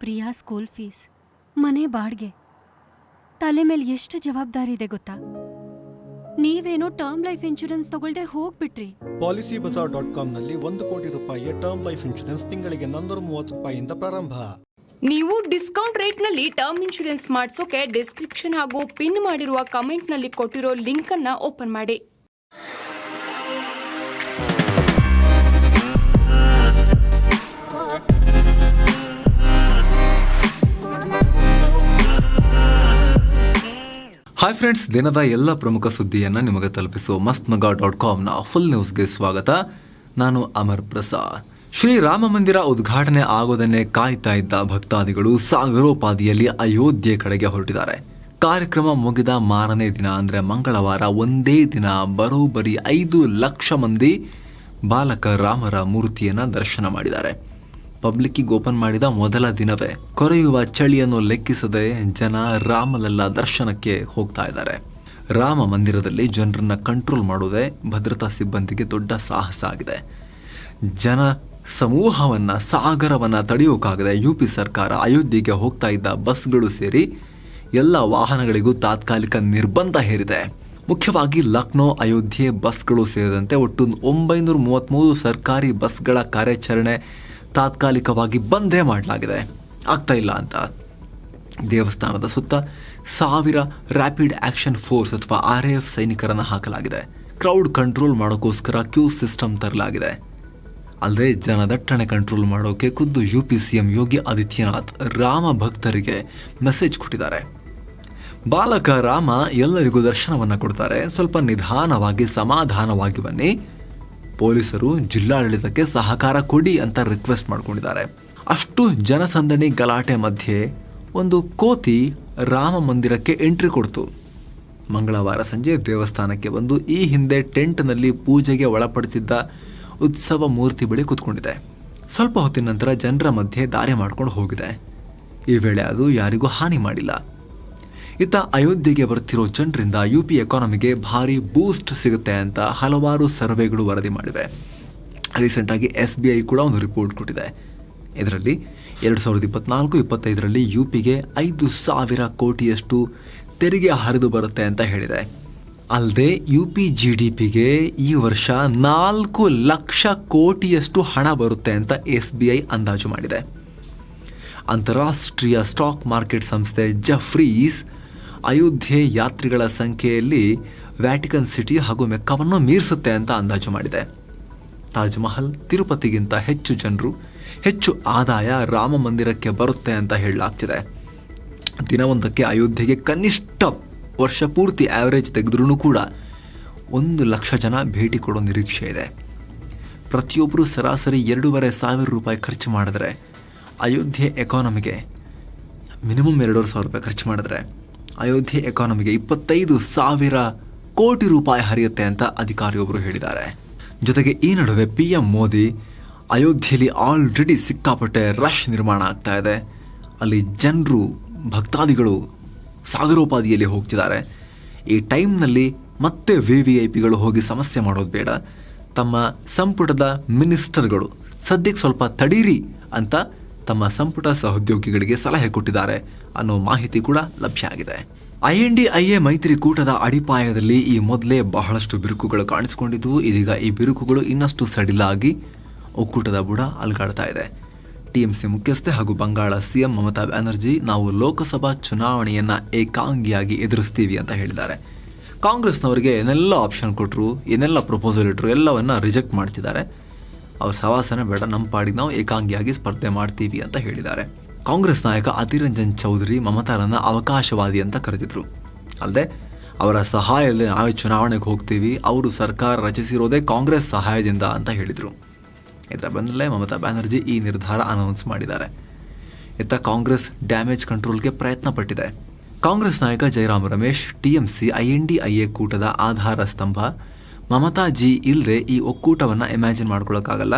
Priya school fees, ಮನೆ ಬಾಡ್ಗೆ, ತಲೆ ಮೇಲೆ ಎಷ್ಟು ಜವಾಬ್ದಾರಿ ಇದೆ ಗೊತ್ತಾ? ನೀವೇನೋ ಟರ್ಮ್ ಲೈಫ್ ಇನ್ಶೂರೆನ್ಸ್ ತಗೊಳ್ದೆ ಹೋಗ್ಬಿಟ್ರಿ. PolicyBazaar.com ನಲ್ಲಿ 1 ಕೋಟಿ ರೂಪಾಯಿಯ ಟರ್ಮ್ ಲೈಫ್ ಇನ್ಶೂರೆನ್ಸ್ ತಿಂಗಳಿಗೆ 430 ರೂಪಾಯಿಯಿಂದ ಪ್ರಾರಂಭ. ನೀವು ಡಿಸ್ಕೌಂಟ್ ರೇಟ್ನಲ್ಲಿ ಟರ್ಮ್ ಇನ್ಶೂರೆನ್ಸ್ ಮಾಡಿಸೋಕೆ ಡಿಸ್ಕ್ರಿಪ್ಷನ್ ಹಾಗೂ ಪಿನ್ ಮಾಡಿರುವ ಕಮೆಂಟ್ನಲ್ಲಿ ಕೊಟ್ಟಿರೋ ಲಿಂಕ್ ಅನ್ನ ಓಪನ್ ಮಾಡಿ. ಹಾಯ್ ಫ್ರೆಂಡ್ಸ್, ದಿನದ ಎಲ್ಲ ಪ್ರಮುಖ ಸುದ್ದಿಯನ್ನು ನಿಮಗೆ ತಲುಪಿಸುವ mastmaga.comನ ಫುಲ್ ನ್ಯೂಸ್ಗೆ ಸ್ವಾಗತ. ನಾನು ಅಮರ್ ಪ್ರಸಾದ್. ಶ್ರೀರಾಮ ಮಂದಿರ ಉದ್ಘಾಟನೆ ಆಗೋದನ್ನೇ ಕಾಯ್ತಾ ಇದ್ದ ಭಕ್ತಾದಿಗಳು ಸಾಗರೋಪಾದಿಯಲ್ಲಿ ಅಯೋಧ್ಯೆ ಕಡೆಗೆ ಹೊರಟಿದ್ದಾರೆ. ಕಾರ್ಯಕ್ರಮ ಮುಗಿದ ಮಾರನೇ ದಿನ ಅಂದರೆ ಮಂಗಳವಾರ ಒಂದೇ ದಿನ ಬರೋಬ್ಬರಿ 5 ಲಕ್ಷ ಮಂದಿ ಬಾಲಕ ರಾಮರ ಮೂರ್ತಿಯನ್ನ ದರ್ಶನ ಮಾಡಿದ್ದಾರೆ. ಪಬ್ಲಿಕ್ಕಿಗೆ ಓಪನ್ ಮಾಡಿದ ಮೊದಲ ದಿನವೇ ಕೊರೆಯುವ ಚಳಿಯನ್ನು ಲೆಕ್ಕಿಸದೆ ಜನ ರಾಮಲಲ್ಲ ದರ್ಶನಕ್ಕೆ ಹೋಗ್ತಾ ಇದ್ದಾರೆ. ರಾಮ ಮಂದಿರದಲ್ಲಿ ಜನರನ್ನ ಕಂಟ್ರೋಲ್ ಮಾಡುವುದೇ ಭದ್ರತಾ ಸಿಬ್ಬಂದಿಗೆ ದೊಡ್ಡ ಸಾಹಸ ಆಗಿದೆ. ಜನ ಸಮೂಹವನ್ನ ಸಾಗರವನ್ನ ತಡೆಯೋಕ್ಕಾಗದೆ ಯುಪಿ ಸರ್ಕಾರ ಅಯೋಧ್ಯೆಗೆ ಹೋಗ್ತಾ ಇದ್ದ ಬಸ್ಗಳು ಸೇರಿ ಎಲ್ಲ ವಾಹನಗಳಿಗೂ ತಾತ್ಕಾಲಿಕ ನಿರ್ಬಂಧ ಹೇರಿದೆ. ಮುಖ್ಯವಾಗಿ ಲಕ್ನೋ ಅಯೋಧ್ಯೆ ಬಸ್ಗಳು ಸೇರಿದಂತೆ ಒಟ್ಟು 933 ಸರ್ಕಾರಿ ಬಸ್ಗಳ ಕಾರ್ಯಾಚರಣೆ ತಾತ್ಕಾಲಿಕವಾಗಿ ಬಂದೇ ಮಾಡಲಾಗಿದೆ. ಆಗ್ತಾ ಇಲ್ಲ ಅಂತ ದೇವಸ್ಥಾನದ ಸುತ್ತ 1000 ರ್ಯಾಪಿಡ್ ಆಕ್ಷನ್ ಫೋರ್ಸ್ ಅಥವಾ RAF ಸೈನಿಕರನ್ನು ಹಾಕಲಾಗಿದೆ. ಕ್ರೌಡ್ ಕಂಟ್ರೋಲ್ ಮಾಡೋಕ್ಕೋಸ್ಕರ ಕ್ಯೂ ಸಿಸ್ಟಮ್ ತರಲಾಗಿದೆ. ಅಲ್ಲದೆ ಜನದಟ್ಟಣೆ ಕಂಟ್ರೋಲ್ ಮಾಡೋಕೆ ಖುದ್ದು UP CM ಯೋಗಿ ಆದಿತ್ಯನಾಥ್ ರಾಮ ಭಕ್ತರಿಗೆ ಮೆಸೇಜ್ ಕೊಟ್ಟಿದ್ದಾರೆ. ಬಾಲಕ ರಾಮ ಎಲ್ಲರಿಗೂ ದರ್ಶನವನ್ನು ಕೊಡ್ತಾರೆ, ಸ್ವಲ್ಪ ನಿಧಾನವಾಗಿ ಸಮಾಧಾನವಾಗಿ ಬನ್ನಿ, ಪೊಲೀಸರು ಜಿಲ್ಲಾಡಳಿತಕ್ಕೆ ಸಹಕಾರ ಕೊಡಿ ಅಂತ ರಿಕ್ವೆಸ್ಟ್ ಮಾಡ್ಕೊಂಡಿದ್ದಾರೆ. ಅಷ್ಟು ಜನಸಂದಣಿ ಗಲಾಟೆ ಮಧ್ಯೆ ಒಂದು ಕೋತಿ ರಾಮ ಮಂದಿರಕ್ಕೆ ಎಂಟ್ರಿ ಕೊಡ್ತು. ಮಂಗಳವಾರ ಸಂಜೆ ದೇವಸ್ಥಾನಕ್ಕೆ ಬಂದು ಈ ಹಿಂದೆ ಟೆಂಟ್ನಲ್ಲಿ ಪೂಜೆಗೆ ಒಳಪಡುತ್ತಿದ್ದ ಉತ್ಸವ ಮೂರ್ತಿ ಬಳಿ ಕೂತ್ಕೊಂಡಿದೆ. ಸ್ವಲ್ಪ ಹೊತ್ತಿನ ನಂತರ ಜನರ ಮಧ್ಯೆ ದಾರಿ ಮಾಡ್ಕೊಂಡು ಹೋಗಿದೆ. ಈ ವೇಳೆ ಅದು ಯಾರಿಗೂ ಹಾನಿ ಮಾಡಿಲ್ಲ. ಇತ್ತ ಅಯೋಧ್ಯೆಗೆ ಬರ್ತಿರೋ ಜನರಿಂದ UP ಎಕಾನಮಿಗೆ ಭಾರಿ ಬೂಸ್ಟ್ ಸಿಗುತ್ತೆ ಅಂತ ಹಲವಾರು ಸರ್ವೆಗಳು ವರದಿ ಮಾಡಿವೆ. ರೀಸೆಂಟಾಗಿ SBI ಕೂಡ ಒಂದು ರಿಪೋರ್ಟ್ ಕೊಟ್ಟಿದೆ. ಇದರಲ್ಲಿ 2024-25ರಲ್ಲಿ UPಗೆ 5,000 ಕೋಟಿಯಷ್ಟು ತೆರಿಗೆ ಹರಿದು ಬರುತ್ತೆ ಅಂತ ಹೇಳಿದೆ. ಅಲ್ಲದೆ UP GDPಗೆ ಈ ವರ್ಷ 4 ಲಕ್ಷ ಕೋಟಿಯಷ್ಟು ಹಣ ಬರುತ್ತೆ ಅಂತ SBI ಅಂದಾಜು ಮಾಡಿದೆ. ಅಂತಾರಾಷ್ಟ್ರೀಯ ಸ್ಟಾಕ್ ಮಾರ್ಕೆಟ್ ಸಂಸ್ಥೆ ಜಫ್ರೀಸ್ ಅಯೋಧ್ಯೆ ಯಾತ್ರಿಗಳ ಸಂಖ್ಯೆಯಲ್ಲಿ ವ್ಯಾಟಿಕನ್ ಸಿಟಿ ಹಾಗೂ ಮೆಕ್ಕಾವನ್ನು ಮೀರಿಸುತ್ತೆ ಅಂತ ಅಂದಾಜು ಮಾಡಿದೆ. ತಾಜ್ ಮಹಲ್, ತಿರುಪತಿಗಿಂತ ಹೆಚ್ಚು ಜನರು, ಹೆಚ್ಚು ಆದಾಯ ರಾಮ ಮಂದಿರಕ್ಕೆ ಬರುತ್ತೆ ಅಂತ ಹೇಳಲಾಗ್ತಿದೆ. ದಿನವೊಂದಕ್ಕೆ ಅಯೋಧ್ಯೆಗೆ ಕನಿಷ್ಠ ವರ್ಷ ಪೂರ್ತಿ ಆವರೇಜ್ ತೆಗೆದ್ರೂ ಕೂಡ 1 ಲಕ್ಷ ಜನ ಭೇಟಿ ಕೊಡೋ ನಿರೀಕ್ಷೆ ಇದೆ. ಪ್ರತಿಯೊಬ್ಬರು ಸರಾಸರಿ 2,500 ರೂಪಾಯಿ ಖರ್ಚು ಮಾಡಿದ್ರೆ ಅಯೋಧ್ಯೆ ಎಕಾನಮಿಗೆ ಮಿನಿಮಮ್ 2,500 ರೂಪಾಯಿ ಖರ್ಚು ಮಾಡಿದ್ರೆ ಅಯೋಧ್ಯೆ ಎಕಾನಮಿಗೆ 25,000 ಕೋಟಿ ರೂಪಾಯಿ ಹರಿಯುತ್ತೆ ಅಂತ ಅಧಿಕಾರಿಯೊಬ್ಬರು ಹೇಳಿದ್ದಾರೆ. ಜೊತೆಗೆ ಈ ನಡುವೆ PM ಮೋದಿ ಅಯೋಧ್ಯೆಯಲ್ಲಿ ಆಲ್ರೆಡಿ ಸಿಕ್ಕಾಪಟ್ಟೆ ರಶ್ ನಿರ್ಮಾಣ ಆಗ್ತಾ ಇದೆ. ಅಲ್ಲಿ ಜನರು ಭಕ್ತಾದಿಗಳು ಸಾಗರೋಪಾದಿಯಲ್ಲಿ ಹೋಗ್ತಿದ್ದಾರೆ. ಈ ಟೈಮ್ನಲ್ಲಿ ಮತ್ತೆ VVIPಗಳು ಹೋಗಿ ಸಮಸ್ಯೆ ಮಾಡೋದು ಬೇಡ, ತಮ್ಮ ಸಂಪುಟದ ಮಿನಿಸ್ಟರ್ಗಳು ಸದ್ಯಕ್ಕೆ ಸ್ವಲ್ಪ ತಡೀರಿ ಅಂತ ತಮ್ಮ ಸಂಪುಟ ಸಹೋದ್ಯೋಗಿಗಳಿಗೆ ಸಲಹೆ ಕೊಟ್ಟಿದ್ದಾರೆ ಅನ್ನೋ ಮಾಹಿತಿ ಕೂಡ ಲಭ್ಯ ಆಗಿದೆ. INDIA ಮೈತ್ರಿಕೂಟದ ಅಡಿಪಾಯದಲ್ಲಿ ಈ ಮೊದಲೇ ಬಹಳಷ್ಟು ಬಿರುಕುಗಳು ಕಾಣಿಸಿಕೊಂಡಿದ್ದು, ಇದೀಗ ಈ ಬಿರುಕುಗಳು ಇನ್ನಷ್ಟು ಸಡಿಲಾಗಿ ಒಕ್ಕೂಟದ ಬುಡ ಅಲುಗಾಡ್ತಾ ಇದೆ. TMC ಮುಖ್ಯಸ್ಥೆ ಹಾಗೂ ಬಂಗಾಳ CM ಮಮತಾ ಬ್ಯಾನರ್ಜಿ ನಾವು ಲೋಕಸಭಾ ಚುನಾವಣೆಯನ್ನ ಏಕಾಂಗಿಯಾಗಿ ಎದುರಿಸ್ತೀವಿ ಅಂತ ಹೇಳಿದ್ದಾರೆ. ಕಾಂಗ್ರೆಸ್ನವರಿಗೆ ಏನೆಲ್ಲ ಆಪ್ಷನ್ ಕೊಟ್ಟರು, ಏನೆಲ್ಲ ಪ್ರಪೋಸಲ್ ಇಟ್ಟರು, ಎಲ್ಲವನ್ನ ರಿಜೆಕ್ಟ್ ಮಾಡ್ತಿದ್ದಾರೆ. ಅವ್ರ ಸವಾಸನೆ ಬೇಡ, ನಮ್ಮ ಪಾಡಿಗೆ ನಾವು ಏಕಾಂಗಿಯಾಗಿ ಸ್ಪರ್ಧೆ ಮಾಡ್ತೀವಿ ಅಂತ ಹೇಳಿದ್ದಾರೆ. ಕಾಂಗ್ರೆಸ್ ನಾಯಕ ಅಧೀರ್ ರಂಜನ್ ಚೌಧರಿ ಮಮತಾರನ್ನ ಅವಕಾಶವಾದಿ ಅಂತ ಕರೆದಿದ್ರು. ಅಲ್ಲದೆ ಅವರ ಸಹಾಯದಲ್ಲಿ ನಾವೇ ಚುನಾವಣೆಗೆ ಹೋಗ್ತೀವಿ, ಅವರು ಸರ್ಕಾರ ರಚಿಸಿರೋದೇ ಕಾಂಗ್ರೆಸ್ ಸಹಾಯದಿಂದ ಅಂತ ಹೇಳಿದರು. ಇದರ ಬೆನ್ನಲ್ಲೇ ಮಮತಾ ಬ್ಯಾನರ್ಜಿ ಈ ನಿರ್ಧಾರ ಅನೌನ್ಸ್ ಮಾಡಿದ್ದಾರೆ. ಇತ್ತ ಕಾಂಗ್ರೆಸ್ ಡ್ಯಾಮೇಜ್ ಕಂಟ್ರೋಲ್ಗೆ ಪ್ರಯತ್ನ ಪಟ್ಟಿದೆ. ಕಾಂಗ್ರೆಸ್ ನಾಯಕ ಜಯರಾಮ್ ರಮೇಶ್ TMC INDIA ಕೂಟದ ಆಧಾರ ಸ್ತಂಭ, ಮಮತಾಜಿ ಇಲ್ಲದೆ ಈ ಒಕ್ಕೂಟವನ್ನು ಇಮ್ಯಾಜಿನ್ ಮಾಡ್ಕೊಳ್ಳೋಕ್ಕಾಗಲ್ಲ,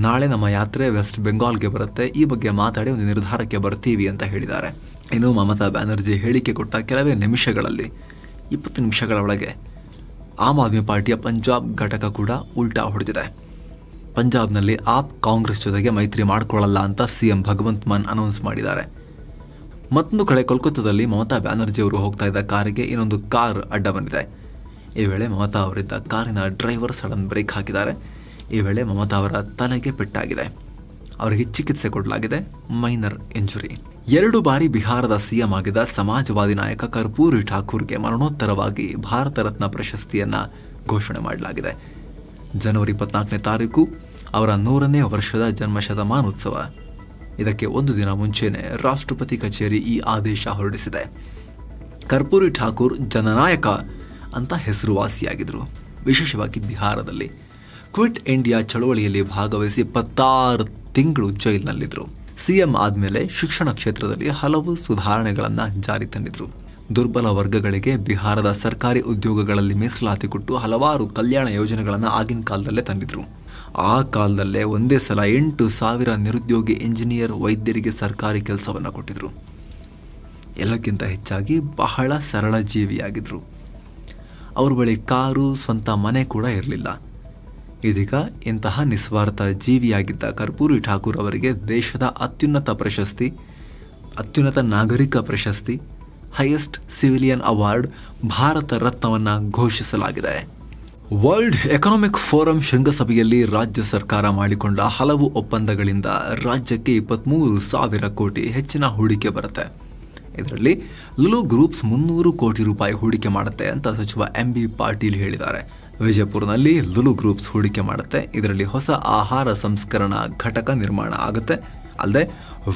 ನಾಳೆ ನಮ್ಮ ಯಾತ್ರೆ ವೆಸ್ಟ್ ಬೆಂಗಾಲ್ಗೆ ಬರುತ್ತೆ, ಈ ಬಗ್ಗೆ ಮಾತಾಡಿ ಒಂದು ನಿರ್ಧಾರಕ್ಕೆ ಬರ್ತೀವಿ ಅಂತ ಹೇಳಿದ್ದಾರೆ. ಇನ್ನು ಮಮತಾ ಬ್ಯಾನರ್ಜಿ ಹೇಳಿಕೆ ಕೊಟ್ಟ ಕೆಲವೇ ನಿಮಿಷಗಳಲ್ಲಿ 20 ನಿಮಿಷಗಳ ಒಳಗೆ ಆಮ್ ಆದ್ಮಿ ಪಾರ್ಟಿಯ ಪಂಜಾಬ್ ಘಟಕ ಕೂಡ ಉಲ್ಟಾ ಹೊಡೆದಿದೆ. ಪಂಜಾಬ್ನಲ್ಲಿ ಆಪ್ ಕಾಂಗ್ರೆಸ್ ಜೊತೆಗೆ ಮೈತ್ರಿ ಮಾಡಿಕೊಳ್ಳಲ್ಲ ಅಂತ ಸಿಎಂ ಭಗವಂತ್ ಮಾನ್ ಅನೌನ್ಸ್ ಮಾಡಿದ್ದಾರೆ. ಮತ್ತೊಂದು ಕಡೆ ಕೋಲ್ಕತ್ತಾದಲ್ಲಿ ಮಮತಾ ಬ್ಯಾನರ್ಜಿ ಅವರು ಹೋಗ್ತಾ ಇದ್ದ ಕಾರಿಗೆ ಇನ್ನೊಂದು ಕಾರ್ ಅಡ್ಡ ಬಂದಿದೆ. ಈ ವೇಳೆ ಮಮತಾ ಅವರಿದ್ದ ಕಾರಿನ ಡ್ರೈವರ್ ಸಡನ್ ಬ್ರೇಕ್ ಹಾಕಿದ್ದಾರೆ. ಈ ವೇಳೆ ಮಮತಾ ಅವರ ತಲೆಗೆ ಪೆಟ್ಟಾಗಿದೆ. ಅವರಿಗೆ ಚಿಕಿತ್ಸೆ ಕೊಡಲಾಗಿದೆ, ಮೈನರ್ ಇಂಜುರಿ. 2 ಬಾರಿ ಬಿಹಾರದ ಸಿಎಂ ಆಗಿದ್ದ ಸಮಾಜವಾದಿ ನಾಯಕ ಕರ್ಪೂರಿ ಠಾಕೂರ್ಗೆ ಮರಣೋತ್ತರವಾಗಿ ಭಾರತ ರತ್ನ ಪ್ರಶಸ್ತಿಯನ್ನ ಘೋಷಣೆ ಮಾಡಲಾಗಿದೆ. ಜನವರಿ 24ನೇ ತಾರೀಕು ಅವರ 100ನೇ ವರ್ಷದ ಜನ್ಮ ಶತಮಾನೋತ್ಸವ. ಇದಕ್ಕೆ ಒಂದು ದಿನ ಮುಂಚೆನೆ ರಾಷ್ಟ್ರಪತಿ ಕಚೇರಿ ಈ ಆದೇಶ ಹೊರಡಿಸಿದೆ. ಕರ್ಪೂರಿ ಠಾಕೂರ್ ಜನನಾಯಕ ಅಂತ ಹೆಸರುವಾಸಿಯಾಗಿದ್ರು. ವಿಶೇಷವಾಗಿ ಬಿಹಾರದಲ್ಲಿ ಕ್ವಿಟ್ ಇಂಡಿಯಾ ಚಳವಳಿಯಲ್ಲಿ ಭಾಗವಹಿಸಿ 26 ತಿಂಗಳು ಜೈಲಿನಲ್ಲಿದ್ದರು. ಸಿಎಂ ಆದ್ಮೇಲೆ ಶಿಕ್ಷಣ ಕ್ಷೇತ್ರದಲ್ಲಿ ಹಲವು ಸುಧಾರಣೆಗಳನ್ನು ಜಾರಿ ತಂದಿದ್ರು. ದುರ್ಬಲ ವರ್ಗಗಳಿಗೆ ಬಿಹಾರದ ಸರ್ಕಾರಿ ಉದ್ಯೋಗಗಳಲ್ಲಿ ಮೀಸಲಾತಿ ಕೊಟ್ಟು ಹಲವಾರು ಕಲ್ಯಾಣ ಯೋಜನೆಗಳನ್ನು ಆಗಿನ ಕಾಲದಲ್ಲೇ ತಂದಿದ್ರು. ಆ ಕಾಲದಲ್ಲೇ ಒಂದೇ ಸಲ 8,000 ನಿರುದ್ಯೋಗಿ ಇಂಜಿನಿಯರ್ ವೈದ್ಯರಿಗೆ ಸರ್ಕಾರಿ ಕೆಲಸವನ್ನು ಕೊಟ್ಟಿದ್ರು. ಎಲ್ಲಕ್ಕಿಂತ ಹೆಚ್ಚಾಗಿ ಬಹಳ ಸರಳ ಜೀವಿಯಾಗಿದ್ರು. ಅವ್ರ ಬಳಿ ಕಾರು, ಸ್ವಂತ ಮನೆ ಕೂಡ ಇರಲಿಲ್ಲ. ಇದೀಗ ಇಂತಹ ನಿಸ್ವಾರ್ಥ ಜೀವಿಯಾಗಿದ್ದ ಕರ್ಪೂರಿ ಠಾಕೂರ್ ಅವರಿಗೆ ದೇಶದ ಅತ್ಯುನ್ನತ ಪ್ರಶಸ್ತಿ, ಅತ್ಯುನ್ನತ ನಾಗರಿಕ ಪ್ರಶಸ್ತಿ, ಹೈಯೆಸ್ಟ್ ಸಿವಿಲಿಯನ್ ಅವಾರ್ಡ್ ಭಾರತ ರತ್ನವನ್ನು ಘೋಷಿಸಲಾಗಿದೆ. ವರ್ಲ್ಡ್ ಎಕನಾಮಿಕ್ ಫೋರಂ ಶೃಂಗಸಭೆಯಲ್ಲಿ ರಾಜ್ಯ ಸರ್ಕಾರ ಮಾಡಿಕೊಂಡ ಹಲವು ಒಪ್ಪಂದಗಳಿಂದ ರಾಜ್ಯಕ್ಕೆ 23,000 ಕೋಟಿ ಹೆಚ್ಚಿನ ಹೂಡಿಕೆ ಬರುತ್ತೆ. ಇದರಲ್ಲಿ ಲುಲು ಗ್ರೂಪ್ಸ್ 300 ಕೋಟಿ ರೂಪಾಯಿ ಹೂಡಿಕೆ ಮಾಡುತ್ತೆ ಅಂತ ಸಚಿವ MB ಪಾಟೀಲ್ ಹೇಳಿದ್ದಾರೆ. ವಿಜಯಪುರದಲ್ಲಿ ಲುಲು ಗ್ರೂಪ್ಸ್ ಹೂಡಿಕೆ ಮಾಡುತ್ತೆ. ಇದರಲ್ಲಿ ಹೊಸ ಆಹಾರ ಸಂಸ್ಕರಣಾ ಘಟಕ ನಿರ್ಮಾಣ ಆಗುತ್ತೆ. ಅಲ್ಲದೆ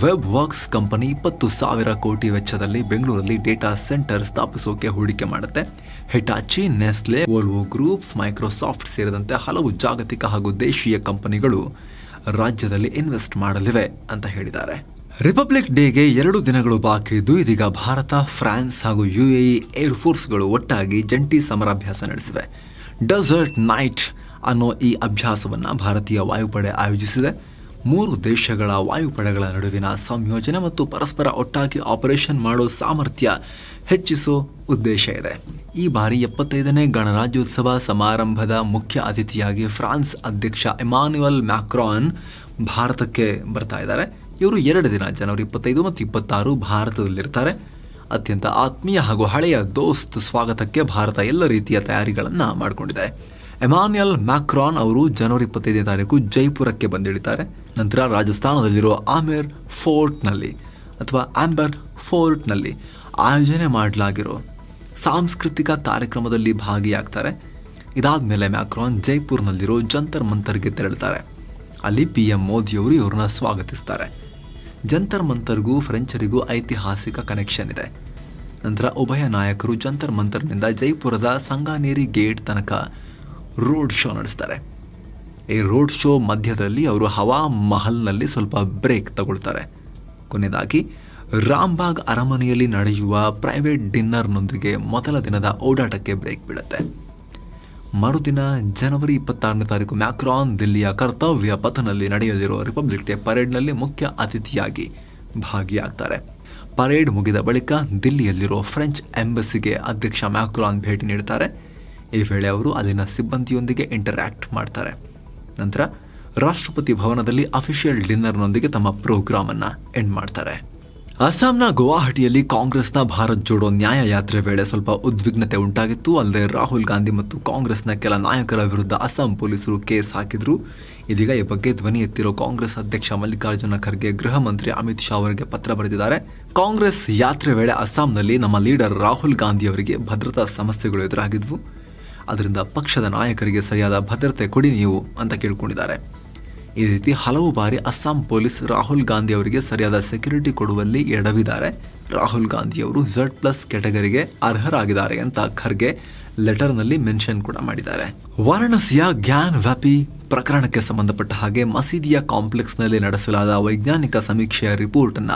ವೆಬ್ ವರ್ಕ್ಸ್ ಕಂಪನಿ 20,000 ಕೋಟಿ ವೆಚ್ಚದಲ್ಲಿ ಬೆಂಗಳೂರಲ್ಲಿ ಡೇಟಾ ಸೆಂಟರ್ ಸ್ಥಾಪಿಸೋಕೆ ಹೂಡಿಕೆ ಮಾಡುತ್ತೆ. Hitachi, Nestle, Volvo groups, Microsoft ಸೇರಿದಂತೆ ಹಲವು ಜಾಗತಿಕ ಹಾಗೂ ದೇಶೀಯ ಕಂಪನಿಗಳು ರಾಜ್ಯದಲ್ಲಿ ಇನ್ವೆಸ್ಟ್ ಮಾಡಲಿವೆ ಅಂತ ಹೇಳಿದ್ದಾರೆ. ರಿಪಬ್ಲಿಕ್ ಡೇಗೆ 2 ದಿನಗಳು ಬಾಕಿ ಇದ್ದು ಇದೀಗ ಭಾರತ, ಫ್ರಾನ್ಸ್ ಹಾಗೂ UAE ಏರ್ ಫೋರ್ಸ್ಗಳು ಒಟ್ಟಾಗಿ ಜಂಟಿ ಸಮರಾಭ್ಯಾಸ ನಡೆಸಿವೆ. ಡೆಸರ್ಟ್ ನೈಟ್ ಅನ್ನೋ ಈ ಅಭ್ಯಾಸವನ್ನು ಭಾರತೀಯ ವಾಯುಪಡೆ ಆಯೋಜಿಸಿದೆ. 3 ದೇಶಗಳ ವಾಯುಪಡೆಗಳ ನಡುವಿನ ಸಂಯೋಜನೆ ಮತ್ತು ಪರಸ್ಪರ ಒಟ್ಟಾಗಿ ಆಪರೇಷನ್ ಮಾಡೋ ಸಾಮರ್ಥ್ಯ ಹೆಚ್ಚಿಸೋ ಉದ್ದೇಶ ಇದೆ. ಈ ಬಾರಿ 75ನೇ ಗಣರಾಜ್ಯೋತ್ಸವ ಸಮಾರಂಭದ ಮುಖ್ಯ ಅತಿಥಿಯಾಗಿ ಫ್ರಾನ್ಸ್ ಅಧ್ಯಕ್ಷ ಇಮಾನ್ಯುಯಲ್ ಮ್ಯಾಕ್ರಾನ್ ಭಾರತಕ್ಕೆ ಬರ್ತಾ ಇದ್ದಾರೆ. ಇವರು 2 ದಿನ ಜನವರಿ 25 ಮತ್ತು 26 ಭಾರತದಲ್ಲಿರ್ತಾರೆ. ಅತ್ಯಂತ ಆತ್ಮೀಯ ಹಾಗೂ ಹಳೆಯ ದೋಸ್ತ್ ಸ್ವಾಗತಕ್ಕೆ ಭಾರತ ಎಲ್ಲ ರೀತಿಯ ತಯಾರಿಗಳನ್ನು ಮಾಡಿಕೊಂಡಿದೆ. ಇಮಾನ್ಯುಯಲ್ ಮ್ಯಾಕ್ರಾನ್ ಅವರು ಜನವರಿ 25ನೇ ತಾರೀಕು ಜೈಪುರಕ್ಕೆ ಬಂದಿಳಿತಾರೆ. ನಂತರ ರಾಜಸ್ಥಾನದಲ್ಲಿರೋ ಆಂಬರ್ ಫೋರ್ಟ್ನಲ್ಲಿ ಆಯೋಜನೆ ಮಾಡಲಾಗಿರೋ ಸಾಂಸ್ಕೃತಿಕ ಕಾರ್ಯಕ್ರಮದಲ್ಲಿ ಭಾಗಿಯಾಗ್ತಾರೆ. ಇದಾದ್ಮೇಲೆ ಮ್ಯಾಕ್ರಾನ್ ಜೈಪುರ್ನಲ್ಲಿರೋ ಜಂತರ್ ಮಂತರ್ಗೆ ತೆರಳುತ್ತಾರೆ. ಅಲ್ಲಿ PM ಮೋದಿಯವರು ಇವ್ರನ್ನ ಸ್ವಾಗತಿಸ್ತಾರೆ. ಜಂತರ್ ಮಂತರ್ಗೂ ಫ್ರೆಂಚರಿಗೂ ಐತಿಹಾಸಿಕ ಕನೆಕ್ಷನ್ ಇದೆ. ನಂತರ ಉಭಯ ನಾಯಕರು ಜಂತರ್ ಮಂತರ್ನಿಂದ ಜೈಪುರದ ಸಂಗಾನೇರಿ ಗೇಟ್ ತನಕ ರೋಡ್ ಶೋ ನಡೆಸ್ತಾರೆ. ಈ ರೋಡ್ ಶೋ ಮಧ್ಯದಲ್ಲಿ ಅವರು ಹವಾ ಮಹಲ್ನಲ್ಲಿ ಸ್ವಲ್ಪ ಬ್ರೇಕ್ ತಗೊಳ್ತಾರೆ. ಕೊನೆಯದಾಗಿ ರಾಮ್ಬಾಗ್ ಅರಮನೆಯಲ್ಲಿ ನಡೆಯುವ ಪ್ರೈವೇಟ್ ಡಿನ್ನರ್ನೊಂದಿಗೆ ಮೊದಲ ದಿನದ ಓಡಾಟಕ್ಕೆ ಬ್ರೇಕ್ ಬೀಳುತ್ತೆ. ಮರುದಿನ ಜನವರಿ 26ನೇ ತಾರೀಕು ಮ್ಯಾಕ್ರಾನ್ ದಿಲ್ಲಿಯ ಕರ್ತವ್ಯ ಪಥನಲ್ಲಿ ನಡೆಯಲಿರೋ ರಿಪಬ್ಲಿಕ್ ಡೇ ಪರೇಡ್ನಲ್ಲಿ ಮುಖ್ಯ ಅತಿಥಿಯಾಗಿ ಭಾಗಿಯಾಗ್ತಾರೆ. ಪರೇಡ್ ಮುಗಿದ ಬಳಿಕ ದಿಲ್ಲಿಯಲ್ಲಿರೋ ಫ್ರೆಂಚ್ ಎಂಬಸಿಗೆ ಅಧ್ಯಕ್ಷ ಮ್ಯಾಕ್ರಾನ್ ಭೇಟಿ ನೀಡುತ್ತಾರೆ. ಈ ವೇಳೆ ಅವರು ಅಲ್ಲಿನ ಸಿಬ್ಬಂದಿಯೊಂದಿಗೆ ಇಂಟರಾಕ್ಟ್ ಮಾಡ್ತಾರೆ. ನಂತರ ರಾಷ್ಟ್ರಪತಿ ಭವನದಲ್ಲಿ ಅಫಿಷಿಯಲ್ ಡಿನ್ನರ್ನೊಂದಿಗೆ ತಮ್ಮ ಪ್ರೋಗ್ರಾಮ್ ಅನ್ನ ಎಂಡ್ ಮಾಡ್ತಾರೆ. ಅಸ್ಸಾಂನ ಗುವಾಹಟಿಯಲ್ಲಿ ಕಾಂಗ್ರೆಸ್ನ ಭಾರತ್ ಜೋಡೋ ನ್ಯಾಯ ಯಾತ್ರೆ ವೇಳೆ ಸ್ವಲ್ಪ ಉದ್ವಿಗ್ನತೆ ಉಂಟಾಗಿತ್ತು. ಅಲ್ಲದೆ ರಾಹುಲ್ ಗಾಂಧಿ ಮತ್ತು ಕಾಂಗ್ರೆಸ್ನ ಕೆಲ ನಾಯಕರ ವಿರುದ್ಧ ಅಸ್ಸಾಂ ಪೊಲೀಸರು ಕೇಸ್ ಹಾಕಿದ್ರು. ಇದೀಗ ಈ ಬಗ್ಗೆ ಧ್ವನಿ ಎತ್ತಿರೋ ಕಾಂಗ್ರೆಸ್ ಅಧ್ಯಕ್ಷ ಮಲ್ಲಿಕಾರ್ಜುನ ಖರ್ಗೆ ಗೃಹ ಮಂತ್ರಿ ಅಮಿತ್ ಶಾ ಅವರಿಗೆ ಪತ್ರ ಬರೆದಿದ್ದಾರೆ. ಕಾಂಗ್ರೆಸ್ ಯಾತ್ರೆ ವೇಳೆ ಅಸ್ಸಾಂನಲ್ಲಿ ನಮ್ಮ ಲೀಡರ್ ರಾಹುಲ್ ಗಾಂಧಿ ಅವರಿಗೆ ಭದ್ರತಾ ಸಮಸ್ಯೆಗಳು ಎದುರಾಗಿದ್ವು. ಅದರಿಂದ ಪಕ್ಷದ ನಾಯಕರಿಗೆ ಸರಿಯಾದ ಭದ್ರತೆ ಕೊಡಿ ನೀವು ಅಂತ ಕೇಳ್ಕೊಂಡಿದ್ದಾರೆ. ಈ ರೀತಿ ಹಲವು ಬಾರಿ ಅಸ್ಸಾಂ ಪೊಲೀಸ್ ರಾಹುಲ್ ಗಾಂಧಿ ಅವರಿಗೆ ಸರಿಯಾದ ಸೆಕ್ಯೂರಿಟಿ ಕೊಡುವಲ್ಲಿ ಎಡವಿದ್ದಾರೆ. ರಾಹುಲ್ ಗಾಂಧಿ ಅವರು Z+ ಕ್ಯಾಟಗರಿಗೆ ಅರ್ಹರಾಗಿದ್ದಾರೆ ಅಂತ ಖರ್ಗೆ ಲೆಟರ್ನಲ್ಲಿ ಮೆನ್ಷನ್ ಕೂಡ ಮಾಡಿದ್ದಾರೆ. ವಾರಾಣಸಿಯ ಗ್ಯಾನ್ ವ್ಯಾಪಿ ಪ್ರಕರಣಕ್ಕೆ ಸಂಬಂಧಪಟ್ಟ ಹಾಗೆ ಮಸೀದಿಯ ಕಾಂಪ್ಲೆಕ್ಸ್ನಲ್ಲಿ ನಡೆಸಲಾದ ವೈಜ್ಞಾನಿಕ ಸಮೀಕ್ಷೆಯ ರಿಪೋರ್ಟ್ ಅನ್ನ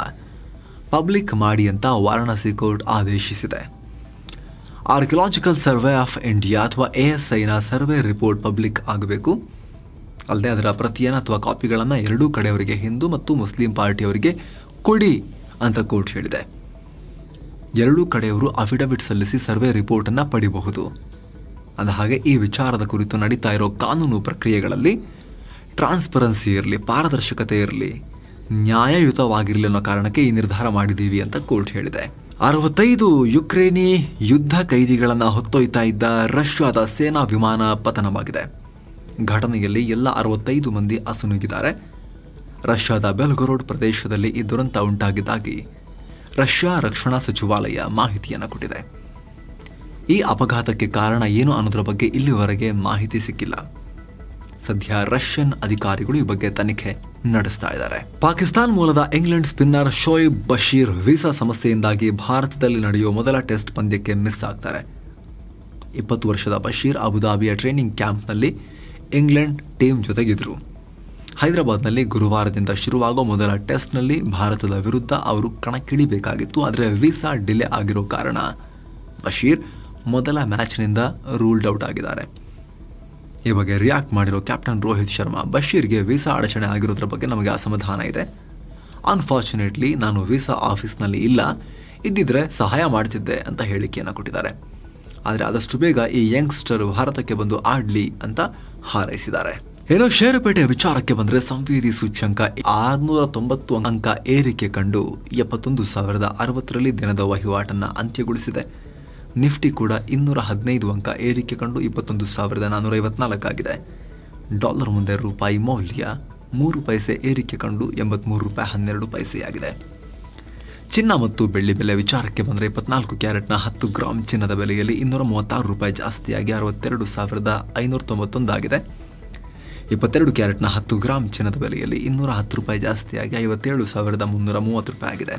ಪಬ್ಲಿಕ್ ಮಾಡಿ ಅಂತ ವಾರಾಣಸಿ ಕೋರ್ಟ್ ಆದೇಶಿಸಿದೆ. ಆರ್ಕಿಯಾಲಜಿಕಲ್ ಸರ್ವೆ ಆಫ್ ಇಂಡಿಯಾ ಅಥವಾ ASIನ ಸರ್ವೆ ರಿಪೋರ್ಟ್ ಪಬ್ಲಿಕ್ ಆಗಬೇಕು. ಅಲ್ಲದೆ ಅದರ ಪ್ರತಿಯನ್ನು ಅಥವಾ ಕಾಪಿಗಳನ್ನು 2 ಕಡೆಯವರಿಗೆ, ಹಿಂದೂ ಮತ್ತು ಮುಸ್ಲಿಂ ಪಾರ್ಟಿಯವರಿಗೆ ಕೊಡಿ ಅಂತ ಕೋರ್ಟ್ ಹೇಳಿದೆ. 2 ಕಡೆಯವರು ಅಫಿಡವಿಟ್ ಸಲ್ಲಿಸಿ ಸರ್ವೆ ರಿಪೋರ್ಟ್ ಅನ್ನು ಪಡಿಬಹುದು. ಅಂದ ಹಾಗೆ ಈ ವಿಚಾರದ ಕುರಿತು ನಡೀತಾ ಇರೋ ಕಾನೂನು ಪ್ರಕ್ರಿಯೆಗಳಲ್ಲಿ ಟ್ರಾನ್ಸ್ಪರೆನ್ಸಿ ಇರಲಿ, ಪಾರದರ್ಶಕತೆ ಇರಲಿ, ನ್ಯಾಯಯುತವಾಗಿರಲಿ ಅನ್ನೋ ಕಾರಣಕ್ಕೆ ಈ ನಿರ್ಧಾರ ಮಾಡಿದ್ದೀವಿ ಅಂತ ಕೋರ್ಟ್ ಹೇಳಿದೆ. 65 ಯುಕ್ರೇನಿ ಯುದ್ಧ ಕೈದಿಗಳನ್ನು ಹೊತ್ತೊಯ್ತಾ ಇದ್ದ ರಷ್ಯಾದ ಸೇನಾ ವಿಮಾನ ಪತನವಾಗಿದೆ. ಘಟನೆಯಲ್ಲಿ ಎಲ್ಲ 65 ಮಂದಿ ಅಸುನೀಗಿದ್ದಾರೆ. ರಷ್ಯಾದ ಬೆಲ್ಗೊರೋಡ್ ಪ್ರದೇಶದಲ್ಲಿ ಈ ದುರಂತ ಉಂಟಾಗಿದ್ದಾಗಿ ರಷ್ಯಾ ರಕ್ಷಣಾ ಸಚಿವಾಲಯ ಮಾಹಿತಿಯನ್ನು ಕೊಟ್ಟಿದೆ. ಈ ಅಪಘಾತಕ್ಕೆ ಕಾರಣ ಏನು ಅನ್ನೋದ್ರ ಬಗ್ಗೆ ಇಲ್ಲಿವರೆಗೆ ಮಾಹಿತಿ ಸಿಕ್ಕಿಲ್ಲ. ಸದ್ಯ ರಷ್ಯನ್ ಅಧಿಕಾರಿಗಳು ಈ ಬಗ್ಗೆ ತನಿಖೆ ನಡೆಸ್ತಾ ಇದ್ದಾರೆ. ಪಾಕಿಸ್ತಾನ್ ಮೂಲದ England spinner Shoaib Bashir visa ಸಮಸ್ಯೆಯಿಂದಾಗಿ ಭಾರತದಲ್ಲಿ ನಡೆಯುವ ಮೊದಲ ಟೆಸ್ಟ್ ಪಂದ್ಯಕ್ಕೆ ಮಿಸ್ ಆಗ್ತಾರೆ. 20 ವರ್ಷದ ಬಶೀರ್ ಅಬುದಾಬಿಯ ಟ್ರೈನಿಂಗ್ ಕ್ಯಾಂಪ್ನಲ್ಲಿ ಇಂಗ್ಲೆಂಡ್ ಟೀಮ್ ಜೊತೆಗಿದ್ರು. ಹೈದರಾಬಾದ್ನಲ್ಲಿ ಗುರುವಾರದಿಂದ ಶುರುವಾಗೋ ಮೊದಲ ಟೆಸ್ಟ್ನಲ್ಲಿ ಭಾರತದ ವಿರುದ್ಧ ಅವರು ಕಣಕ್ಕಿಳಿಬೇಕಾಗಿತ್ತು. ಆದರೆ ವೀಸಾ ಡಿಲೇ ಆಗಿರೋ ಕಾರಣ ಬಶೀರ್ ಮೊದಲ ಮ್ಯಾಚ್ನಿಂದ ರೂಲ್ಡ್ ಔಟ್ ಆಗಿದ್ದಾರೆ. ಈ ಬಗ್ಗೆ ರಿಯಾಕ್ಟ್ ಮಾಡಿರೋ ಕ್ಯಾಪ್ಟನ್ ರೋಹಿತ್ ಶರ್ಮಾ, ಬಶೀರ್ಗೆ ವೀಸಾ ಅಡಚಣೆ ಆಗಿರೋದ್ರ ಬಗ್ಗೆ ನಮಗೆ ಅಸಮಾಧಾನ ಇದೆ. ಅನ್ಫಾರ್ಚುನೇಟ್ಲಿ ನಾನು ವೀಸಾ ಆಫೀಸ್ನಲ್ಲಿ ಇದ್ದಿದ್ರೆ ಸಹಾಯ ಮಾಡ್ತಿದ್ದೆ ಅಂತ ಹೇಳಿಕೆಯನ್ನು ಕೊಟ್ಟಿದ್ದಾರೆ. ಆದರೆ ಆದಷ್ಟು ಬೇಗ ಈ ಯಂಗ್ಸ್ಟರ್ ಭಾರತಕ್ಕೆ ಬಂದು ಆಡ್ಲಿ ಅಂತ ಹಾರೈಸಿದ್ದಾರೆ. ಏನೋ ಷೇರುಪೇಟೆ ವಿಚಾರಕ್ಕೆ ಬಂದರೆ ಸಂವೇದಿ ಸೂಚ್ಯಂಕ 690 ಅಂಕ ಏರಿಕೆ ಕಂಡು 71,060ರಲ್ಲಿ ದಿನದ ವಹಿವಾಟನ್ನು ಅಂತ್ಯಗೊಳಿಸಿದೆ. ನಿಫ್ಟಿ ಕೂಡ 215 ಅಂಕ ಏರಿಕೆ ಕಂಡು 21,454 ಆಗಿದೆ. ಡಾಲರ್ ಮುಂದೆ ರೂಪಾಯಿ ಮೌಲ್ಯ 3 ಪೈಸೆ ಏರಿಕೆ ಕಂಡು 83 ರೂಪಾಯಿ 12 ಪೈಸೆಯಾಗಿದೆ. ಚಿನ್ನ ಮತ್ತು ಬೆಳ್ಳಿ ಬೆಲೆ ವಿಚಾರಕ್ಕೆ ಬಂದರೆ 24 ಕ್ಯಾರೆಟ್ನ 10 ಗ್ರಾಂ ಚಿನ್ನದ ಬೆಲೆಯಲ್ಲಿ 236 ರೂಪಾಯಿ ಜಾಸ್ತಿಯಾಗಿ 62,591 ಆಗಿದೆ. 22 ಕ್ಯಾರೆಟ್ನ 10 ಗ್ರಾಂ ಚಿನ್ನದ ಬೆಲೆಯಲ್ಲಿ 210 ರೂಪಾಯಿ ಜಾಸ್ತಿಯಾಗಿ 57,330 ರೂಪಾಯಿ ಆಗಿದೆ.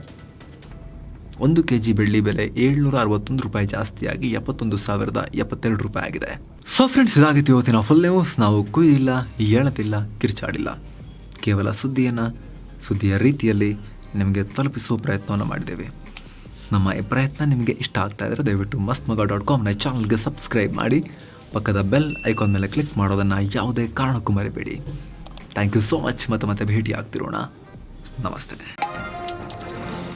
1 ಕೆಜಿ ಬೆಳ್ಳಿ ಬೆಲೆ 761 ರೂಪಾಯಿ ಜಾಸ್ತಿಯಾಗಿ 71,072 ರೂಪಾಯಿ ಆಗಿದೆ. ಸೊ ಫ್ರೆಂಡ್ಸ್, ಇದಾಗಿತ್ತು ಇವತ್ತಿನ ಫುಲ್ ನ್ಯೂಸ್. ನಾವು ಕುಯ್ದಿಲ್ಲ, ಹೇಳದಿಲ್ಲ, ಕಿರ್ಚಾಡಿಲ್ಲ, ಕೇವಲ ಸುದ್ದಿಯ ರೀತಿಯಲ್ಲಿ ನಿಮಗೆ ತಲುಪಿಸುವ ಪ್ರಯತ್ನವನ್ನು ಮಾಡಿದ್ದೇವೆ. ನಮ್ಮ ಈ ಪ್ರಯತ್ನ ನಿಮಗೆ ಇಷ್ಟ ಆಗ್ತಾ ಇದ್ದರೆ ದಯವಿಟ್ಟು mastmaga.comನ ಚಾನಲ್ಗೆ ಸಬ್ಸ್ಕ್ರೈಬ್ ಮಾಡಿ, ಪಕ್ಕದ ಬೆಲ್ ಐಕಾನ್ ಮೇಲೆ ಕ್ಲಿಕ್ ಮಾಡೋದನ್ನು ಯಾವುದೇ ಕಾರಣಕ್ಕೂ ಮರಿಬೇಡಿ. Thank you so much. ಮತ್ತೆ ಭೇಟಿ ಆಗ್ತಿರೋಣ. ನಮಸ್ತೆ.